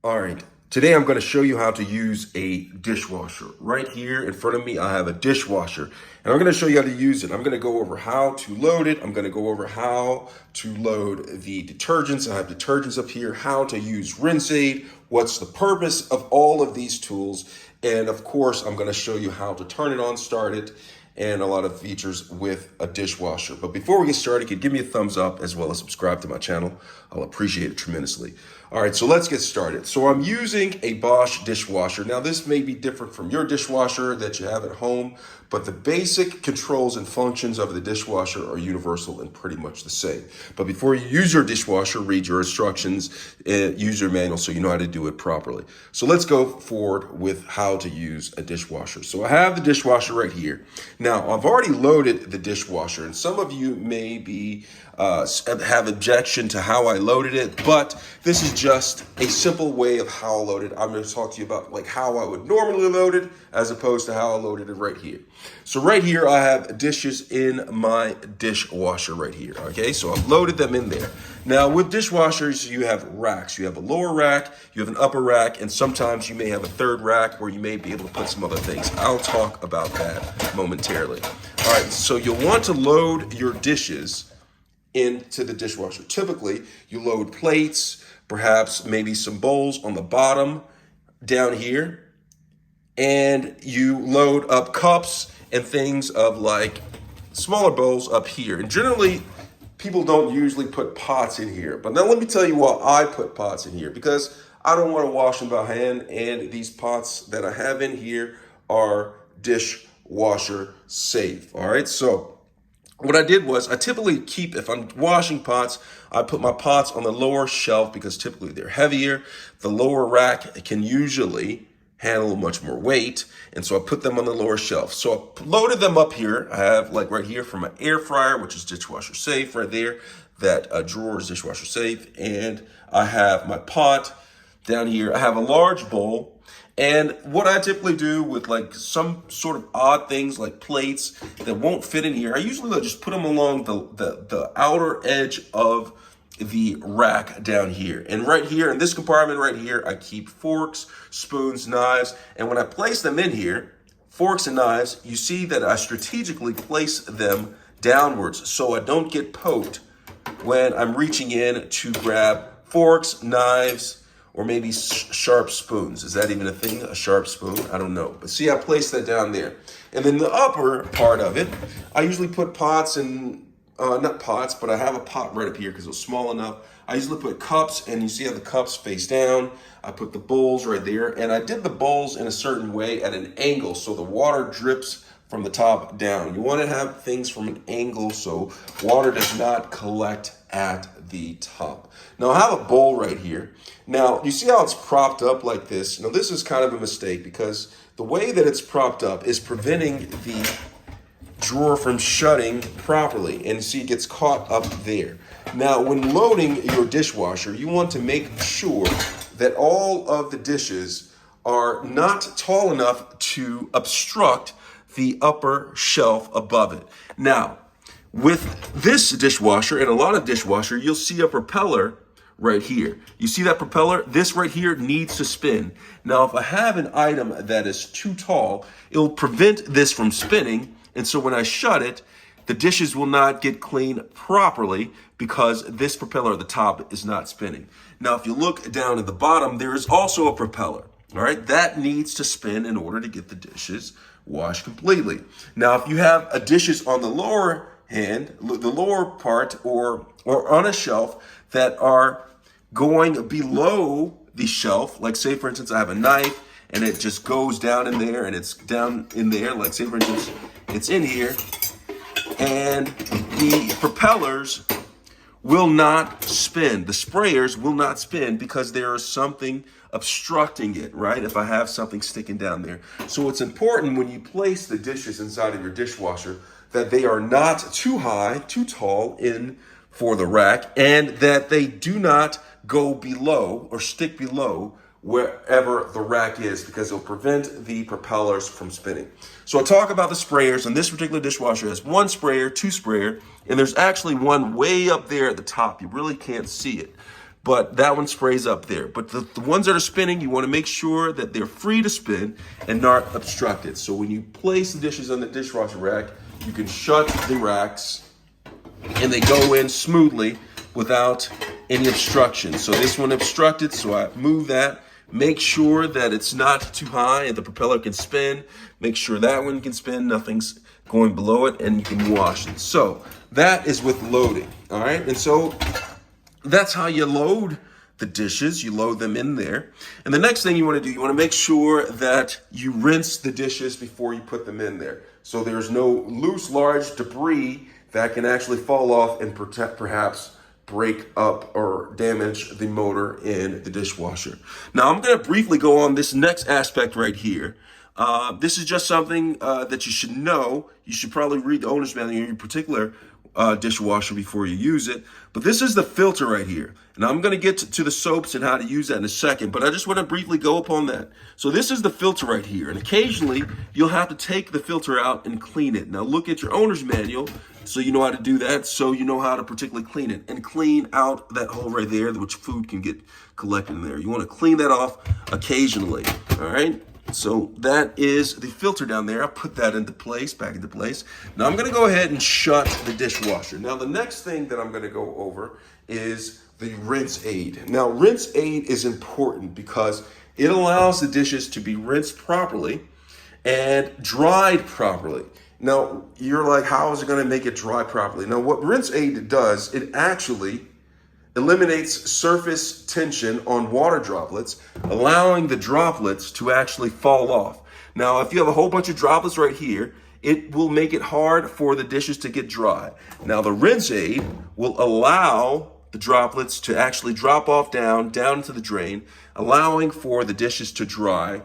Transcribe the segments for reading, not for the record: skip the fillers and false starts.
All right, today I'm going to show you how to use a dishwasher. Right here in front of me, I have a dishwasher, and I'm going to show you how to use it. I'm going to go over how to load it. I'm going to go over how to load the detergents. I have detergents up here, how to use Rinse Aid, what's the purpose of all of these tools, and of course, I'm going to show you how to turn it on, start it, and a lot of features with a dishwasher. But before we get started, you can give me a thumbs up as well as subscribe to my channel. I'll appreciate it tremendously. All right, so let's get started. So I'm using a Bosch dishwasher. Now this may be different from your dishwasher that you have at home, but the basic controls and functions of the dishwasher are universal and pretty much the same. But before you use your dishwasher, read your instructions, use your manual so you know how to do it properly. So let's go forward with how to use a dishwasher. So I have the dishwasher right here. Now I've already loaded the dishwasher, and some of you may be have objection to how I loaded it, but this is just a simple way of how I loaded it. I'm going to talk to you about like how I would normally load it as opposed to how I loaded it right here. So right here I have dishes in my dishwasher right here. Okay, so I've loaded them in there. Now with dishwashers you have racks. You have a lower rack, you have an upper rack, and sometimes you may have a third rack where you may be able to put some other things. I'll talk about that momentarily. All right, so you'll want to load your dishes into the dishwasher. Typically, you load plates, perhaps maybe some bowls on the bottom down here, and you load up cups and things of like smaller bowls up here. And generally, people don't usually put pots in here. But now let me tell you why I put pots in here, because I don't want to wash them by hand, and these pots that I have in here are dishwasher safe. All right, so what I did was I typically keep, if I'm washing pots, I put my pots on the lower shelf because typically they're heavier. The lower rack can usually handle much more weight, and so I put them on the lower shelf. So I loaded them up here. I have like right here for my air fryer, which is dishwasher safe right there. That drawer is dishwasher safe, and I have my pot down here. I have a large bowl. And what I typically do with like some sort of odd things like plates that won't fit in here, I usually just put them along the outer edge of the rack down here. And right here in this compartment right here, I keep forks, spoons, knives. And when I place them in here, forks and knives, you see that I strategically place them downwards so I don't get poked when I'm reaching in to grab forks, knives, or maybe sharp spoons. Is that even a thing, a sharp spoon? I don't know. But see, I placed that down there. And then the upper part of it, I usually put pots and, not pots, but I have a pot right up here because it's small enough. I usually put cups, and you see how the cups face down. I put the bowls right there, and I did the bowls in a certain way at an angle so the water drips from the top down. You want to have things from an angle so water does not collect at the top. Now I have a bowl right here. Now you see how it's propped up like this? Now this is kind of a mistake because the way that it's propped up is preventing the drawer from shutting properly, and see it gets caught up there. Now when loading your dishwasher, you want to make sure that all of the dishes are not tall enough to obstruct the upper shelf above it. Now, with this dishwasher and a lot of dishwasher, you'll see a propeller right here. You see that propeller? This right here needs to spin. Now, if I have an item that is too tall, it'll prevent this from spinning. And so when I shut it, the dishes will not get clean properly because this propeller at the top is not spinning. Now, if you look down at the bottom, there is also a propeller. All right, that needs to spin in order to get the dishes washed completely. Now, if you have a dishes on the lower hand, the lower part, or on a shelf that are going below the shelf, like say for instance, I have a knife and it just goes down in there and it's down in there, like say for instance, it's in here, and the propellers will not spin. The sprayers will not spin because there is something obstructing it, right? If I have something sticking down there. So it's important when you place the dishes inside of your dishwasher that they are not too high, too tall in for the rack, and that they do not go below or stick below wherever the rack is, because it'll prevent the propellers from spinning. So I'll talk about the sprayers, and this particular dishwasher has one sprayer, two sprayer, and there's actually one way up there at the top. You really can't see it. but that one sprays up there. But the ones that are spinning, you want to make sure that they're free to spin and not obstructed. So when you place the dishes on the dishwasher rack, you can shut the racks and they go in smoothly without any obstruction. So this one obstructed, so I move that. Make sure that it's not too high and the propeller can spin. Make sure that one can spin, nothing's going below it, and you can wash it. So that is with loading, all right? And so that's how you load the dishes. You load them in there. And the next thing you want to do, you want to make sure that you rinse the dishes before you put them in there. So there's no loose, large debris that can actually fall off and perhaps break up or damage the motor in the dishwasher. Now I'm going to briefly go on this next aspect right here. This is just something that you should know. You should probably read the owner's manual in your particular dishwasher before you use it. But this is the filter right here. And I'm going to get to the soaps and how to use that in a second, but I just want to briefly go upon that. So this is the filter right here. And occasionally you'll have to take the filter out and clean it. Now look at your owner's manual so you know how to do that, so you know how to particularly clean it and clean out that hole right there, which food can get collected in there. You want to clean that off occasionally, all right? So that is the filter down there. I'll put that into place, back into place. Now I'm going to go ahead and shut the dishwasher. Now the next thing that I'm going to go over is the rinse aid. Now rinse aid is important because it allows the dishes to be rinsed properly and dried properly. Now you're like, how is it going to make it dry properly? Now what rinse aid does, it actually eliminates surface tension on water droplets, allowing the droplets to actually fall off. Now, if you have a whole bunch of droplets right here, it will make it hard for the dishes to get dry. Now, the rinse aid will allow the droplets to actually drop off down into the drain, allowing for the dishes to dry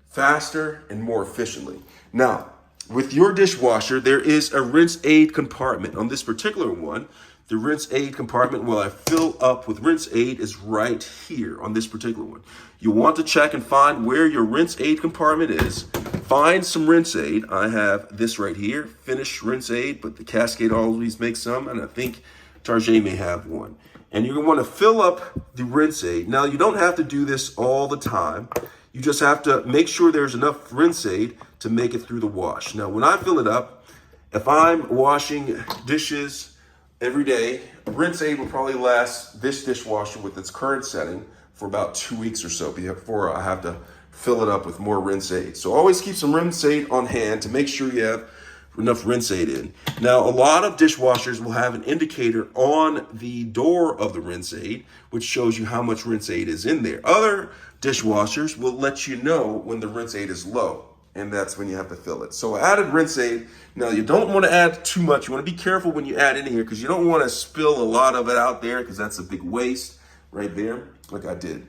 faster and more efficiently. Now, with your dishwasher, there is a rinse aid compartment. On this particular one, the rinse aid compartment where I fill up with rinse aid is right here on this particular one. You want to check and find where your rinse aid compartment is. Find some rinse aid. I have this right here, finished rinse aid, but the Cascade always makes some, and I think Target may have one. And you're going to want to fill up the rinse aid. Now, you don't have to do this all the time. You just have to make sure there's enough rinse aid to make it through the wash. Now, when I fill it up, if I'm washing dishes every day, rinse aid will probably last this dishwasher with its current setting for about 2 weeks or so before I have to fill it up with more rinse aid. So always keep some rinse aid on hand to make sure you have enough rinse aid in. Now, a lot of dishwashers will have an indicator on the door of the rinse aid, which shows you how much rinse aid is in there. Other dishwashers will let you know when the rinse aid is low, and that's when you have to fill it. So added rinse aid. Now, you don't want to add too much. You want to be careful when you add in here because you don't want to spill a lot of it out there because that's a big waste right there, like I did.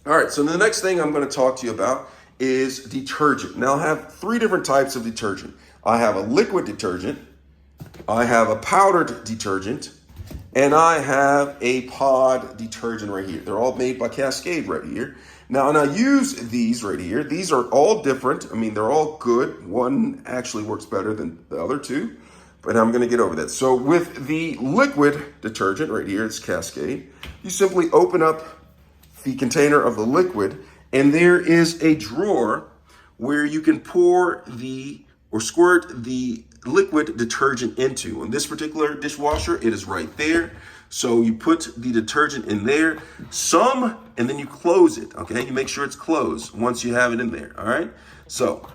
All right, so the next thing I'm going to talk to you about is detergent. Now, I have 3 different types of detergent. I have a liquid detergent, I have a powdered detergent, and I have a pod detergent right here. They're all made by Cascade right here. Now, and I use these right here. These are all different. I mean, they're all good. One actually works better than the other 2, but I'm going to get over that. So with the liquid detergent right here, it's Cascade, you simply open up the container of the liquid, and there is a drawer where you can pour or squirt the liquid detergent into. On this particular dishwasher, it is right there. So you put the detergent in there, and then you close it, okay? You make sure it's closed once you have it in there, all right? So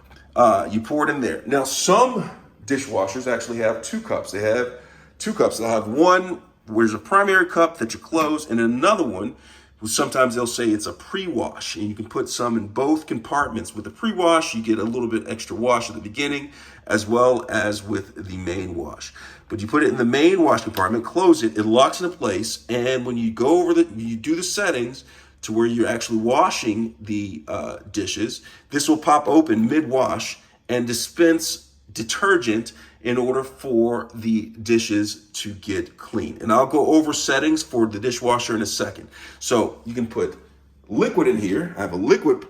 you pour it in there. Now, some dishwashers actually have 2 cups. They have 2 cups. They'll have one where there's a primary cup that you close, and another one, sometimes they'll say it's a pre-wash, and you can put some in both compartments. With the pre-wash, you get a little bit extra wash at the beginning, as well as with the main wash. But you put it in the main wash compartment, close it, it locks into place, and when you go over you do the settings to where you're actually washing the dishes, this will pop open mid-wash and dispense detergent in order for the dishes to get clean. And I'll go over settings for the dishwasher in a second. So you can put liquid in here. I have a liquid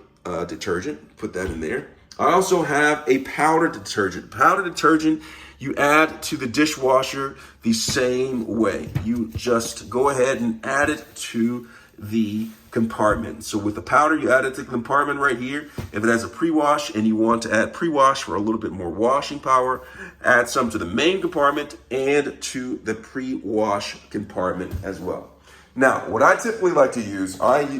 detergent, put that in there. I also have a powdered detergent. Powdered detergent you add to the dishwasher the same way. You just go ahead and add it to the compartment. So with the powder, you add it to the compartment right here. If it has a pre-wash and you want to add pre-wash for a little bit more washing power, add some to the main compartment and to the pre-wash compartment as well. Now, what I typically like to use, the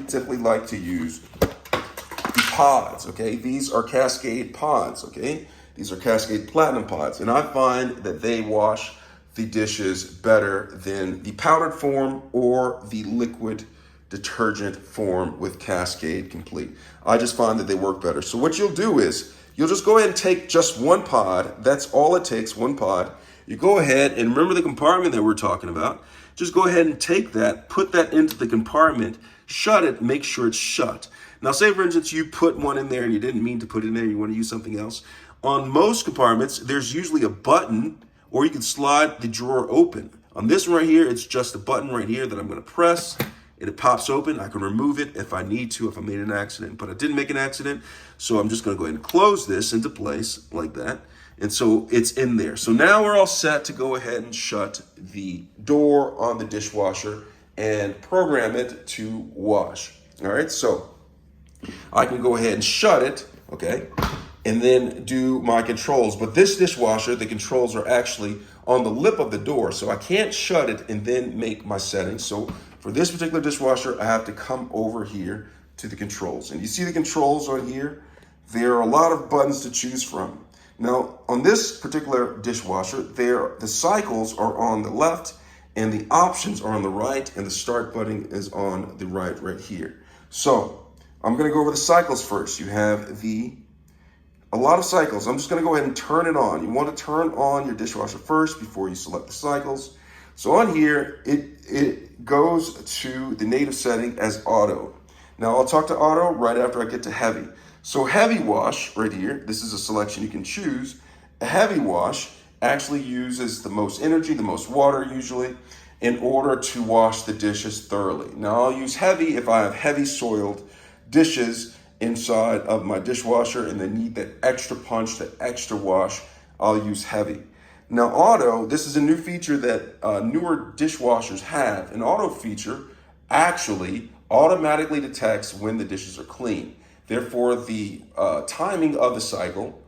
pods, okay? These are Cascade pods, okay? These are Cascade Platinum pods, and I find that they wash the dishes better than the powdered form or the liquid detergent form with Cascade Complete. I just find that they work better. So what you'll do is, you'll just go ahead and take just one pod. That's all it takes, one pod. You go ahead and remember the compartment that we're talking about. Just go ahead and take that, put that into the compartment, shut it, make sure it's shut. Now, say for instance, you put one in there and you didn't mean to put it in there, you want to use something else. On most compartments, there's usually a button, or you can slide the drawer open. On this one right here, it's just a button right here that I'm going to press, and it pops open. I can remove it if I need to, if I made an accident, but I didn't make an accident. So I'm just going to go ahead and close this into place like that. And so it's in there. So now we're all set to go ahead and shut the door on the dishwasher and program it to wash. All right, so I can go ahead and shut it, okay, and then do my controls. But this dishwasher, the controls are actually on the lip of the door, so I can't shut it and then make my settings. So for this particular dishwasher, I have to come over here to the controls. And you see the controls on here? There are a lot of buttons to choose from. Now, on this particular dishwasher, the cycles are on the left and the options are on the right, and the start button is on the right here. So I'm going to go over the cycles first. You have a lot of cycles. I'm just going to go ahead and turn it on. You want to turn on your dishwasher first before you select the cycles. So on here, it goes to the native setting as auto. Now I'll talk to auto right after I get to heavy. So heavy wash right here, this is a selection you can choose. A heavy wash actually uses the most energy, the most water usually, in order to wash the dishes thoroughly. Now I'll use heavy if I have heavy soiled dishes inside of my dishwasher and they need that extra punch, that extra wash, I'll use heavy. Now auto, this is a new feature that newer dishwashers have. An auto feature actually automatically detects when the dishes are clean. Therefore, the timing of the cycle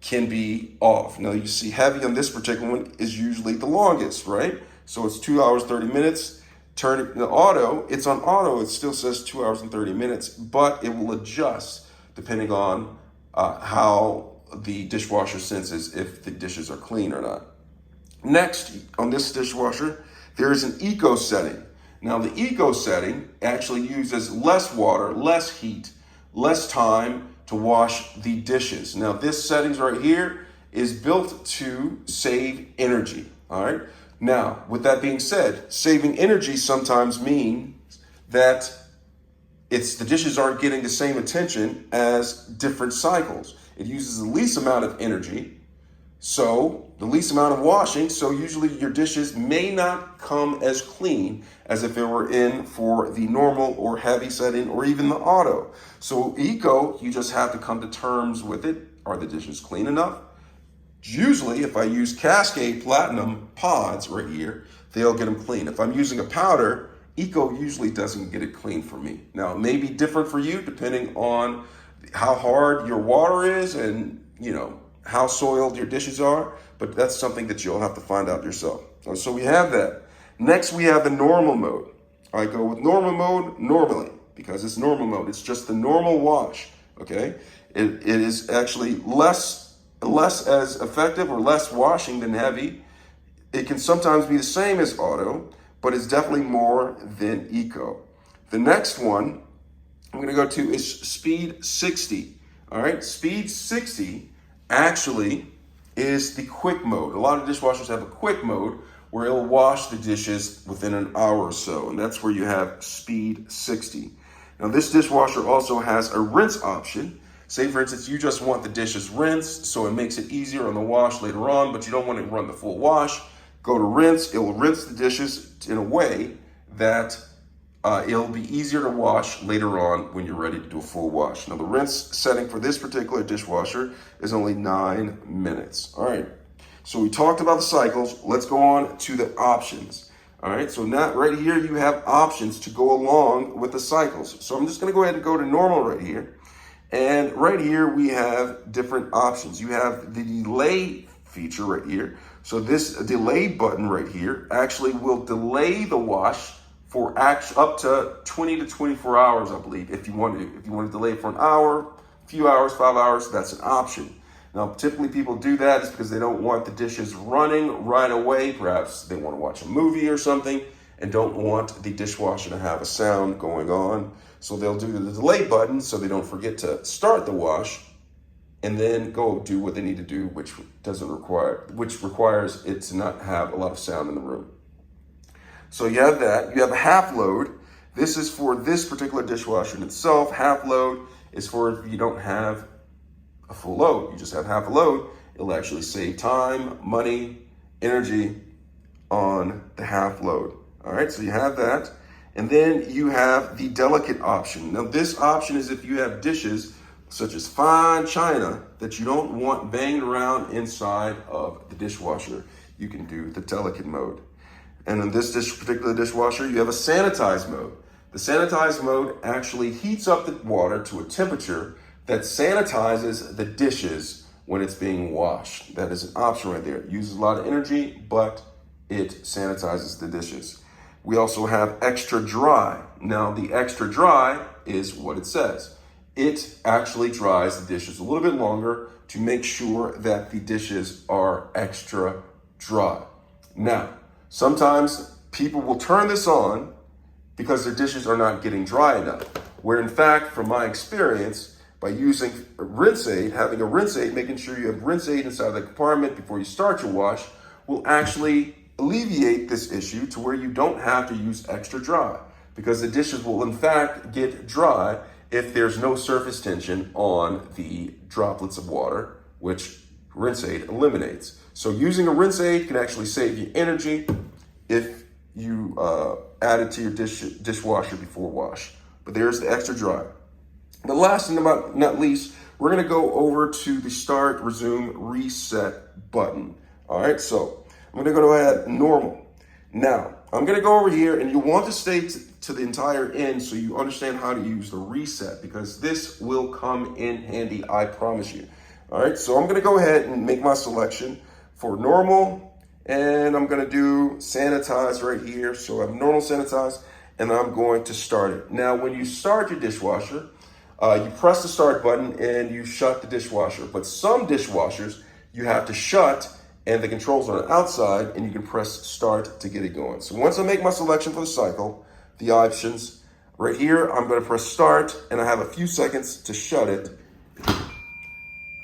can be off. Now you see heavy on this particular one is usually the longest, right? So it's 2 hours, 30 minutes. Turn it to auto, it's on auto, it still says 2 hours and 30 minutes, but it will adjust depending on how the dishwasher senses if the dishes are clean or not. Next, on this dishwasher, there is an eco setting. Now the eco setting actually uses less water, less heat, less time to wash the dishes. Now this settings right here is built to save energy, all right? Now, with that being said, saving energy sometimes means that the dishes aren't getting the same attention as different cycles. It uses the least amount of energy, so the least amount of washing, so usually your dishes may not come as clean as if it were in for the normal or heavy setting or even the auto. So eco, you just have to come to terms with it. Are the dishes clean enough? Usually, if I use Cascade Platinum pods right here, they'll get them clean. If I'm using a powder, eco usually doesn't get it clean for me. Now, it may be different for you depending on how hard your water is and, how soiled your dishes are, but that's something that you'll have to find out yourself. So we have that. Next, we have the normal mode. I go with normal mode normally because it's normal mode. It's just the normal wash, okay? It is actually less as effective or less washing than heavy. It can sometimes be the same as auto, but it's definitely more than eco. The next one I'm going to go to is speed 60. All right, speed 60 actually is the quick mode. A lot of dishwashers have a quick mode where it'll wash the dishes within an hour or so, and that's where you have speed 60. Now this dishwasher also has a rinse option. Say for instance, you just want the dishes rinsed, so it makes it easier on the wash later on, but you don't want to run the full wash. Go to rinse, it will rinse the dishes in a way that it'll be easier to wash later on when you're ready to do a full wash. Now the rinse setting for this particular dishwasher is only 9 minutes. All right, so we talked about the cycles. Let's go on to the options. All right, so now right here you have options to go along with the cycles. So I'm just gonna go ahead and go to normal right here. And right here we have different options. You have the delay feature right here. So this delay button right here actually will delay the wash for up to 20 to 24 hours, I believe. If you want to delay for an hour, a few hours, 5 hours, that's an option. Now, typically people do that is because they don't want the dishes running right away. Perhaps they want to watch a movie or something and don't want the dishwasher to have a sound going on. So they'll do the delay button so they don't forget to start the wash and then go do what they need to do, which requires it to not have a lot of sound in the room. So you have that. You have a half load. This is for this particular dishwasher in itself. Half load is for if you don't have a full load. You just have half a load. It'll actually save time, money, energy on the half load. All right, so you have that. And then you have the delicate option. Now this option is if you have dishes such as fine china that you don't want banging around inside of the dishwasher. You can do the delicate mode. And in this particular dishwasher, you have a sanitize mode. The sanitize mode actually heats up the water to a temperature that sanitizes the dishes when it's being washed. That is an option right there. It uses a lot of energy, but it sanitizes the dishes. We also have extra dry. Now the extra dry is what it says. It actually dries the dishes a little bit longer to make sure that the dishes are extra dry. Now, sometimes people will turn this on because their dishes are not getting dry enough. Where in fact, from my experience, by using rinse aid, having a rinse aid, making sure you have rinse aid inside the compartment before you start your wash, will actually alleviate this issue to where you don't have to use extra dry, because the dishes will in fact get dry if there's no surface tension on the droplets of water, which rinse aid eliminates. So using a rinse aid can actually save you energy if you add it to your dishwasher before wash. But there's the extra dry. The last and not least, we're gonna go over to the start, resume, reset button. All right, so I'm gonna go to add normal. Now, I'm gonna go over here and you want to stay to the entire end so you understand how to use the reset, because this will come in handy, I promise you. All right, so I'm gonna go ahead and make my selection for normal, and I'm gonna do sanitize right here. So I have normal sanitize, and I'm going to start it. Now, when you start your dishwasher, you press the start button and you shut the dishwasher. But some dishwashers, you have to shut and the controls are on the outside and you can press start to get it going. So once I make my selection for the cycle, the options, right here, I'm gonna press start and I have a few seconds to shut it.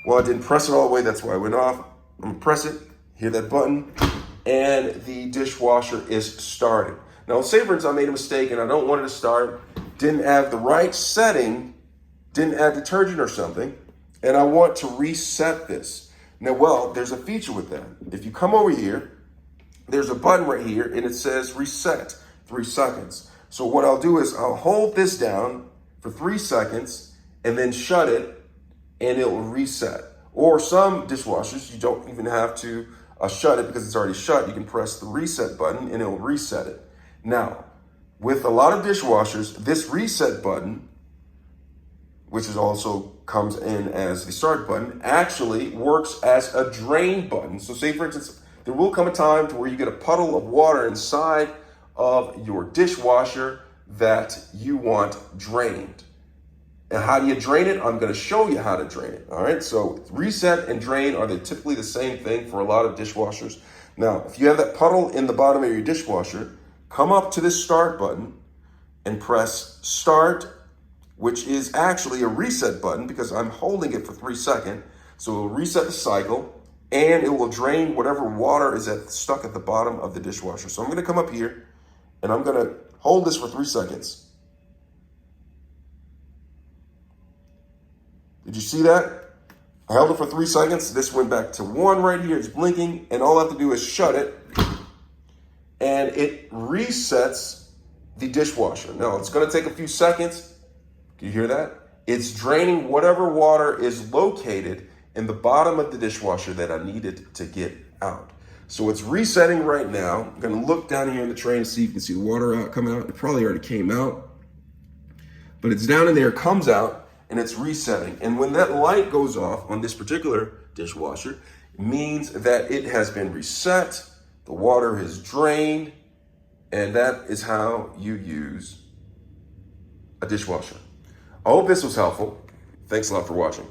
Well, I didn't press it all the way, that's why I went off. I'm gonna press it, hear that button, and the dishwasher is started. Now, say for instance, I made a mistake and I don't want it to start, didn't have the right setting, didn't add detergent or something, and I want to reset this. Now, well, there's a feature with that. If you come over here, there's a button right here and it says reset, 3 seconds. So what I'll do is I'll hold this down for 3 seconds and then shut it and it will reset. Or some dishwashers, you don't even have to shut it because it's already shut. You can press the reset button and it will reset it. Now, with a lot of dishwashers, this reset button, which is also comes in as the start button, actually works as a drain button. So say for instance, there will come a time to where you get a puddle of water inside of your dishwasher that you want drained. And how do you drain it? I'm gonna show you how to drain it, all right? So reset and drain are typically the same thing for a lot of dishwashers. Now, if you have that puddle in the bottom of your dishwasher, come up to this start button and press start, which is actually a reset button because I'm holding it for 3 seconds. So it will reset the cycle and it will drain whatever water is stuck at the bottom of the dishwasher. So I'm gonna come up here and I'm gonna hold this for 3 seconds. Did you see that? I held it for 3 seconds. This went back to 1 right here. It's blinking and all I have to do is shut it and it resets the dishwasher. Now it's gonna take a few seconds. Do you hear that? It's draining whatever water is located in the bottom of the dishwasher that I needed to get out. So it's resetting right now. I'm gonna look down here in the tray and see if you can see the water out come out. It probably already came out, but it's down in there, comes out, and it's resetting. And when that light goes off on this particular dishwasher, it means that it has been reset, the water has drained, and that is how you use a dishwasher. I hope this was helpful. Thanks a lot for watching.